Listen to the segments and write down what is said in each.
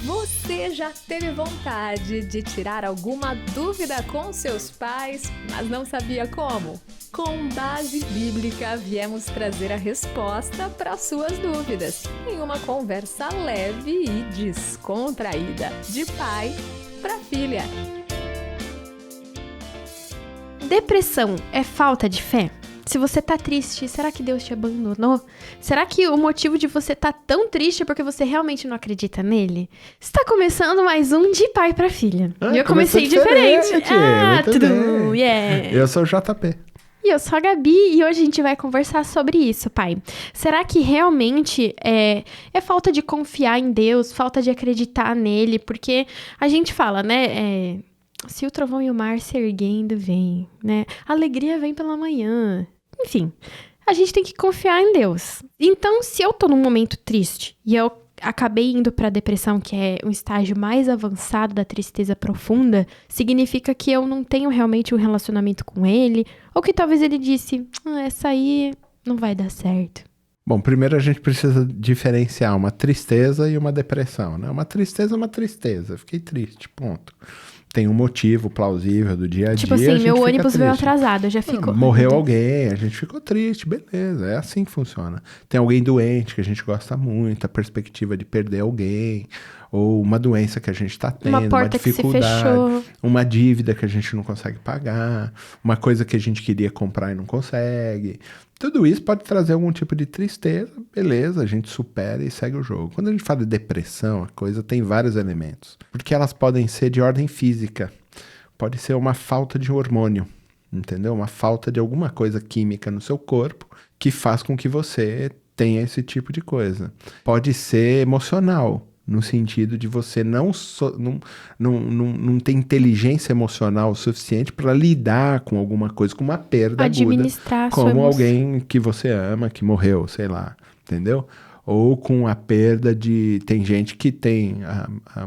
Você já teve vontade de tirar alguma dúvida com seus pais, mas não sabia como? Com base bíblica, viemos trazer a resposta para suas dúvidas, em uma conversa leve e descontraída, de pai para filha. Depressão é falta de fé? Se você tá triste, será que Deus te abandonou? Será que o motivo de você tá tão triste é porque você realmente não acredita nele? Está começando mais um De Pai para Filha. E eu comecei diferente. Muito Yeah. Eu sou o JP. E eu sou a Gabi e hoje a gente vai conversar sobre isso, pai. Será que realmente é falta de confiar em Deus, falta de acreditar nele? Porque a gente fala, né? Se o trovão e o mar se erguendo, vem, né? A alegria vem pela manhã. Enfim, a gente tem que confiar em Deus. Então, se eu tô num momento triste e eu acabei indo pra depressão, que é um estágio mais avançado da tristeza profunda, significa que eu não tenho realmente um relacionamento com ele, ou que talvez ele disse, essa aí não vai dar certo. Bom, primeiro a gente precisa diferenciar uma tristeza e uma depressão, né? Uma tristeza é uma tristeza. Fiquei triste, ponto. Tem um motivo plausível do dia a dia. Tipo assim, meu ônibus veio atrasado, eu já fico... Morreu alguém, a gente ficou triste, beleza, é assim que funciona. Tem alguém doente que a gente gosta muito, a perspectiva de perder alguém, ou uma doença que a gente tá tendo, uma dificuldade, que se fechou. uma dívida que a gente não consegue pagar, uma coisa que a gente queria comprar e não consegue. Tudo isso pode trazer algum tipo de tristeza, beleza, a gente supera e segue o jogo. Quando a gente fala de depressão, a coisa tem vários elementos, porque elas podem ser de ordem física, pode ser uma falta de hormônio, entendeu? Uma falta de alguma coisa química no seu corpo que faz com que você tenha esse tipo de coisa. Pode ser emocional, no sentido de você não ter inteligência emocional suficiente para lidar com alguma coisa, com uma perda administrar aguda, como alguém que você ama, que morreu, sei lá, entendeu? Ou com a perda de... Tem gente que tem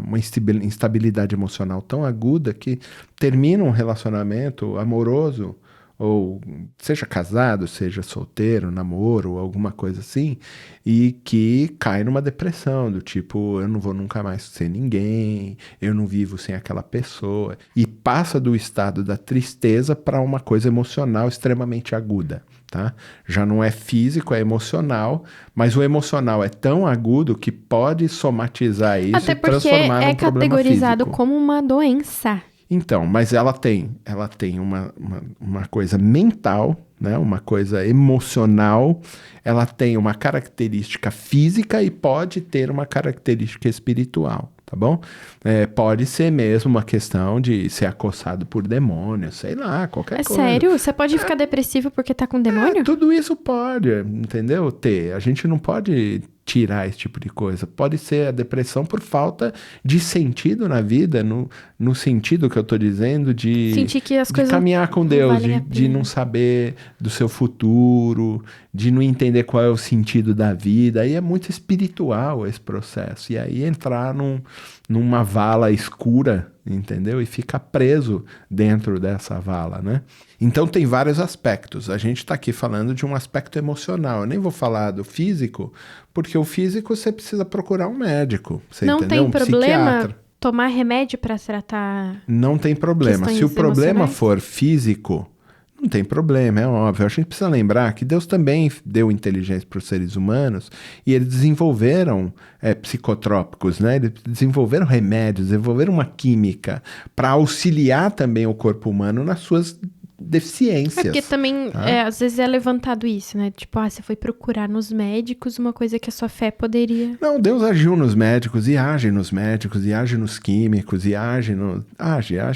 uma instabilidade emocional tão aguda que termina um relacionamento amoroso, ou seja casado, seja solteiro, namoro, alguma coisa assim, e que cai numa depressão, do tipo, eu não vou nunca mais ser ninguém, eu não vivo sem aquela pessoa, e passa do estado da tristeza para uma coisa emocional extremamente aguda, tá? Já não é físico, é emocional, mas o emocional é tão agudo que pode somatizar isso e transformar num problema físico. Até porque é categorizado como uma doença. Então, mas ela tem uma coisa mental, né? Uma coisa emocional, ela tem uma característica física e pode ter uma característica espiritual, tá bom? Pode ser mesmo uma questão de ser acossado por demônio, sei lá, qualquer coisa. É sério? Você pode ficar depressivo porque tá com demônio? Tudo isso pode, entendeu? A gente não pode tirar esse tipo de coisa. Pode ser a depressão por falta de sentido na vida, no sentido que eu tô dizendo de, sentir que as coisas caminhar com Deus, de não não saber do seu futuro, de não entender qual é o sentido da vida. Aí é muito espiritual esse processo. E aí entrar numa vala escura, entendeu? E ficar preso dentro dessa vala, né? Então tem vários aspectos. A gente está aqui falando de um aspecto emocional. Eu nem vou falar do físico, porque o físico você precisa procurar um médico. Você não entendeu? Tem problema psiquiatra. Tomar remédio para tratar. Não tem problema. Se o problema for físico, não tem problema, é óbvio. A gente precisa lembrar que Deus também deu inteligência para os seres humanos e eles desenvolveram psicotrópicos, né? Eles desenvolveram remédios, desenvolveram uma química para auxiliar também o corpo humano nas suas deficiências. Porque também, às vezes é levantado isso, né? Tipo, você foi procurar nos médicos uma coisa que a sua fé poderia... Não, Deus agiu nos médicos e age nos médicos e age nos químicos e age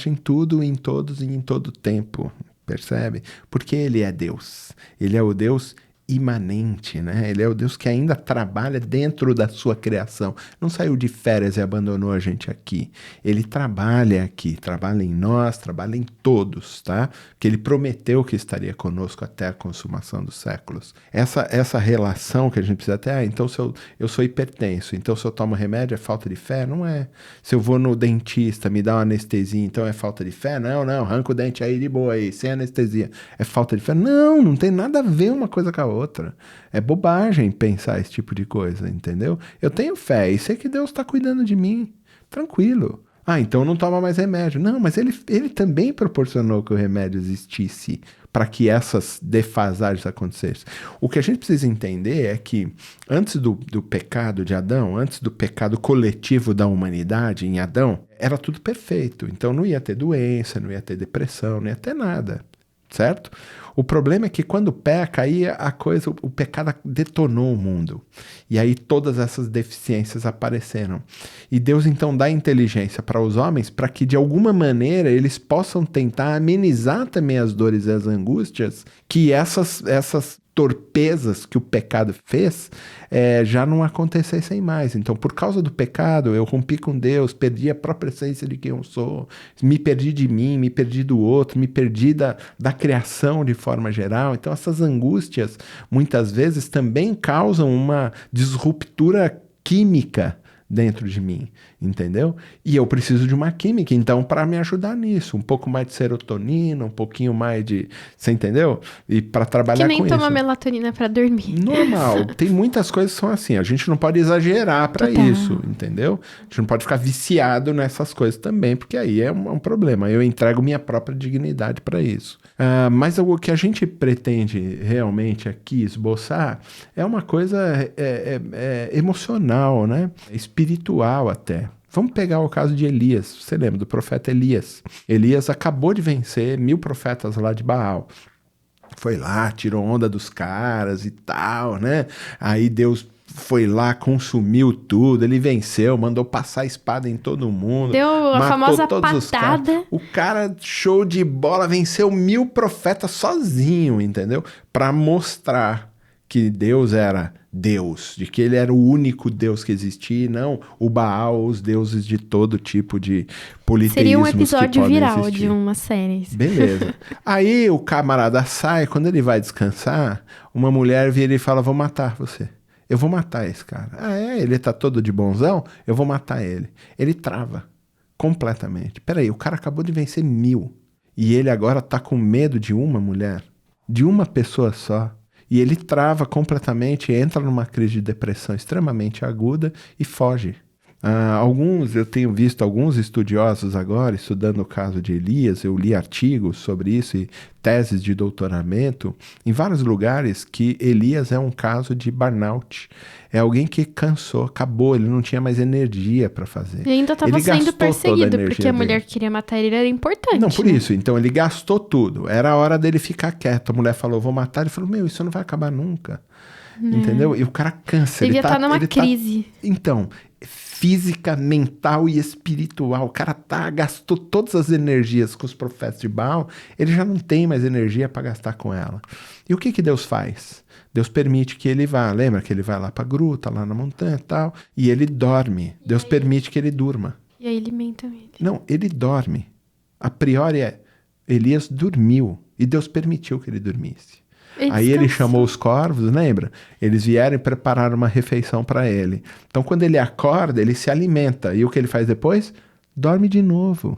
em tudo, em todos e em todo tempo. Percebe? Porque ele é Deus. Ele é o Deus imanente, né? Ele é o Deus que ainda trabalha dentro da sua criação. Não saiu de férias e abandonou a gente aqui. Ele trabalha aqui, trabalha em nós, trabalha em todos, tá? Que ele prometeu que estaria conosco até a consumação dos séculos. Essa relação que a gente precisa ter, então se eu sou hipertenso, então se eu tomo remédio é falta de fé? Não é. Se eu vou no dentista, me dá uma anestesia, então é falta de fé? Não, arranca o dente aí de boa aí, sem anestesia. É falta de fé? Não tem nada a ver uma coisa com a outra. É bobagem pensar esse tipo de coisa, entendeu? Eu tenho fé e sei que Deus está cuidando de mim. Tranquilo. Ah, então não toma mais remédio. Não, mas ele também proporcionou que o remédio existisse para que essas defasagens acontecessem. O que a gente precisa entender é que antes do pecado de Adão, antes do pecado coletivo da humanidade em Adão, era tudo perfeito. Então não ia ter doença, não ia ter depressão, não ia ter nada. Certo? O problema é que quando peca, aí o pecado detonou o mundo. E aí todas essas deficiências apareceram. E Deus então dá inteligência para os homens para que de alguma maneira eles possam tentar amenizar também as dores e as angústias que essas torpezas que o pecado fez já não acontecessem mais. Então, por causa do pecado, eu rompi com Deus, perdi a própria essência de quem eu sou, me perdi de mim, me perdi do outro, me perdi da criação de forma geral. Então, essas angústias, muitas vezes, também causam uma disruptura química dentro de mim, entendeu? E eu preciso de uma química, então, para me ajudar nisso. Um pouco mais de serotonina, um pouquinho mais de... Você entendeu? E para trabalhar com isso. Que nem toma melatonina para dormir. Normal. Tem muitas coisas que são assim. A gente não pode exagerar para isso, entendeu? A gente não pode ficar viciado nessas coisas também, porque aí é um problema. Eu entrego minha própria dignidade para isso. Mas o que a gente pretende realmente aqui esboçar é uma coisa emocional, né? Espiritual até. Vamos pegar o caso de Elias. Você lembra do profeta Elias? Elias acabou de vencer 1000 profetas lá de Baal. Foi lá, tirou onda dos caras e tal, né? Aí Deus foi lá, consumiu tudo, ele venceu, mandou passar a espada em todo mundo. Deu a famosa patada. O cara, show de bola, venceu 1000 profetas sozinho, entendeu? Para mostrar que Deus era Deus, de que ele era o único Deus que existia, e não o Baal, os deuses de todo tipo de politeísmos. Seria um episódio viral existir. de uma série. Beleza. Aí o camarada sai, quando ele vai descansar, uma mulher vira e fala, vou matar você. Eu vou matar esse cara. Ah, ele tá todo de bonzão? Eu vou matar ele. Ele trava completamente. Peraí, o cara acabou de vencer 1000. E ele agora tá com medo de uma mulher? De uma pessoa só? E ele trava completamente, entra numa crise de depressão extremamente aguda e foge. Eu tenho visto alguns estudiosos agora, estudando o caso de Elias, eu li artigos sobre isso e teses de doutoramento, em vários lugares, que Elias é um caso de burnout. É alguém que cansou, acabou, ele não tinha mais energia para fazer. E ainda estava sendo perseguido, porque a mulher que queria matar ele era importante. Não, por isso. Então ele gastou tudo. Era a hora dele ficar quieto. A mulher falou, vou matar. Ele falou, isso não vai acabar nunca. Entendeu? E o cara cansa. Devia estar numa crise. Então, física, mental e espiritual. O cara gastou todas as energias com os profetas de Baal, ele já não tem mais energia para gastar com ela. E o que Deus faz? Deus permite que ele vá. Lembra que ele vai lá para a gruta, lá na montanha e tal, e ele dorme. Deus permite que ele durma. E aí alimentam ele. Não, ele dorme. A priori Elias dormiu e Deus permitiu que ele dormisse. Aí ele chamou os corvos, lembra? Eles vieram e prepararam uma refeição para ele. Então, quando ele acorda, ele se alimenta. E o que ele faz depois? Dorme de novo.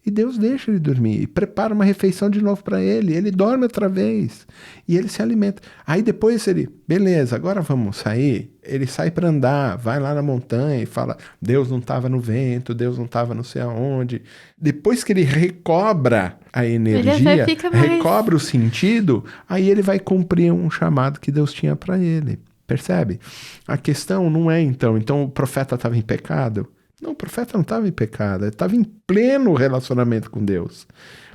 E Deus deixa ele dormir. E prepara uma refeição de novo para ele. Ele dorme outra vez. E ele se alimenta. Aí depois beleza, agora vamos sair. Ele sai para andar, vai lá na montanha e fala, Deus não estava no vento, Deus não estava não sei aonde. Depois que ele recobra a energia, recobra o sentido, aí ele vai cumprir um chamado que Deus tinha para ele. Percebe? A questão não é então o profeta estava em pecado? Não, o profeta não estava em pecado, ele estava em pleno relacionamento com Deus.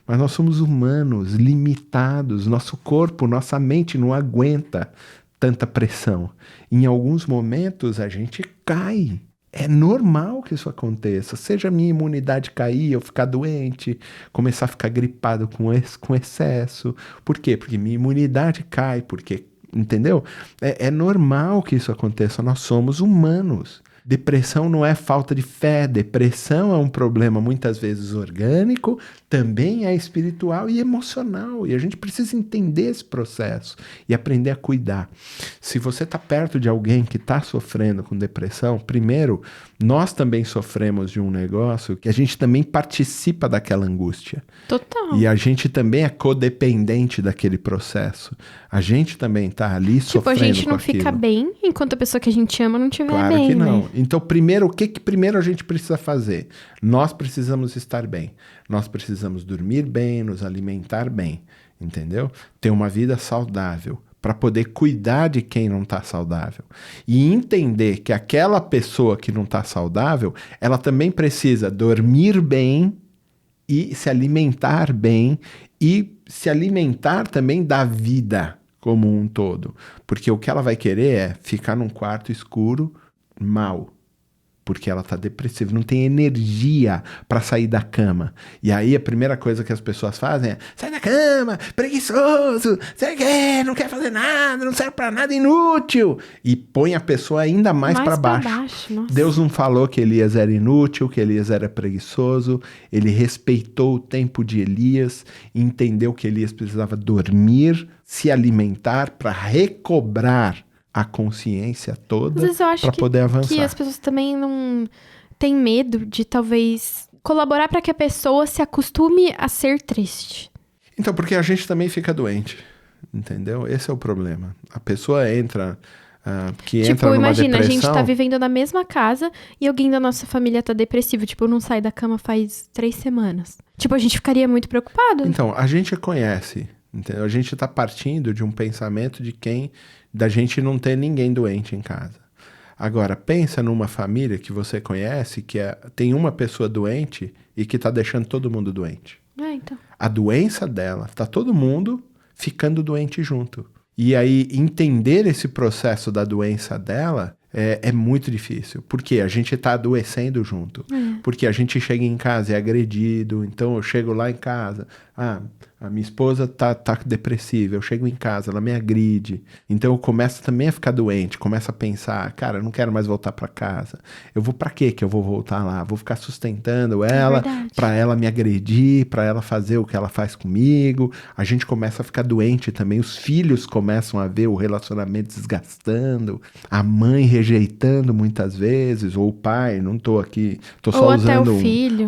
Mas nós somos humanos, limitados, nosso corpo, nossa mente não aguenta tanta pressão. Em alguns momentos a gente cai. É normal que isso aconteça. Seja a minha imunidade cair, eu ficar doente, começar a ficar gripado com excesso. Por quê? Porque minha imunidade cai, entendeu? É normal que isso aconteça, nós somos humanos. Depressão não é falta de fé, depressão é um problema muitas vezes orgânico, também é espiritual e emocional, e a gente precisa entender esse processo e aprender a cuidar. Se você está perto de alguém que está sofrendo com depressão, primeiro, nós também sofremos de um negócio que a gente também participa daquela angústia. Total. E a gente também é codependente daquele processo. A gente também tá ali sofrendo com aquilo. Tipo, a gente não fica bem enquanto a pessoa que a gente ama não estiver Claro bem, que não. né? Então, primeiro, o que primeiro a gente precisa fazer? Nós precisamos estar bem. Nós precisamos dormir bem, nos alimentar bem, entendeu? Ter uma vida saudável, para poder cuidar de quem não está saudável. E entender que aquela pessoa que não está saudável, ela também precisa dormir bem e se alimentar bem e se alimentar também da vida como um todo. Porque o que ela vai querer é ficar num quarto escuro mal. Porque ela está depressiva, não tem energia para sair da cama. E aí a primeira coisa que as pessoas fazem é: sai da cama, preguiçoso, não quer fazer nada, não serve para nada, inútil. E põe a pessoa ainda mais para baixo. Nossa. Deus não falou que Elias era inútil, que Elias era preguiçoso. Ele respeitou o tempo de Elias e entendeu que Elias precisava dormir, se alimentar para recobrar a consciência toda para poder avançar. Que as pessoas também não têm medo de talvez colaborar para que a pessoa se acostume a ser triste. Então, porque a gente também fica doente, entendeu? Esse é o problema. A pessoa entra entra numa imagina, depressão. A gente tá vivendo na mesma casa e alguém da nossa família tá depressivo. Tipo, não sai da cama faz 3 semanas. Tipo, a gente ficaria muito preocupado. Então, a gente conhece, entendeu? A gente tá partindo de um pensamento da gente não ter ninguém doente em casa. Agora, pensa numa família que você conhece, que tem uma pessoa doente e que tá deixando todo mundo doente. Então. A doença dela, tá todo mundo ficando doente junto. E aí, entender esse processo da doença dela é muito difícil. Porque a gente tá adoecendo junto. Porque a gente chega em casa e é agredido. Então, eu chego lá em casa, a minha esposa tá depressiva, eu chego em casa, ela me agride. Então eu começo também a ficar doente, começo a pensar, cara, eu não quero mais voltar para casa. Eu vou para quê que eu vou voltar lá? Vou ficar sustentando ela, para ela me agredir, para ela fazer o que ela faz comigo. A gente começa a ficar doente também, os filhos começam a ver o relacionamento desgastando, a mãe rejeitando muitas vezes, ou o pai, não tô aqui, tô só usando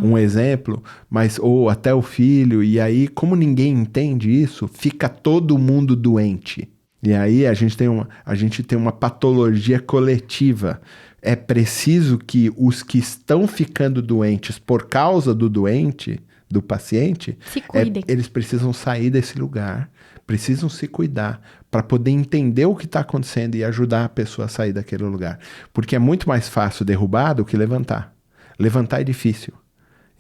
um exemplo, mas ou até o filho, e aí como ninguém entende isso, fica todo mundo doente. E aí a gente tem uma patologia coletiva. É preciso que os que estão ficando doentes por causa do doente, do paciente, se cuidem. Eles precisam sair desse lugar, precisam se cuidar para poder entender o que está acontecendo e ajudar a pessoa a sair daquele lugar. Porque é muito mais fácil derrubar do que levantar. Levantar é difícil.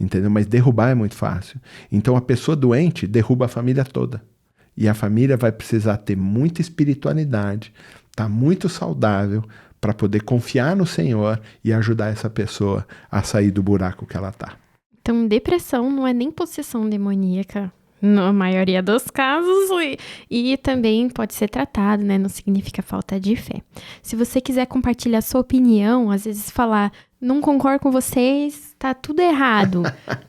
Entendeu? Mas derrubar é muito fácil. Então a pessoa doente derruba a família toda. E a família vai precisar ter muita espiritualidade, tá muito saudável para poder confiar no Senhor e ajudar essa pessoa a sair do buraco que ela tá. Então depressão não é nem possessão demoníaca, na maioria dos casos, e também pode ser tratado, né? Não significa falta de fé. Se você quiser compartilhar sua opinião, às vezes falar, não concordo com vocês, tá tudo errado.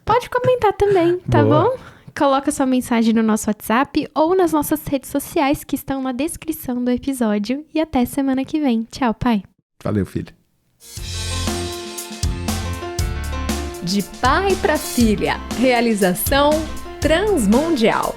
Pode comentar também, tá bom? Coloca sua mensagem no nosso WhatsApp ou nas nossas redes sociais que estão na descrição do episódio. E até semana que vem. Tchau, pai. Valeu, filho. De pai para filha. Realização Transmundial.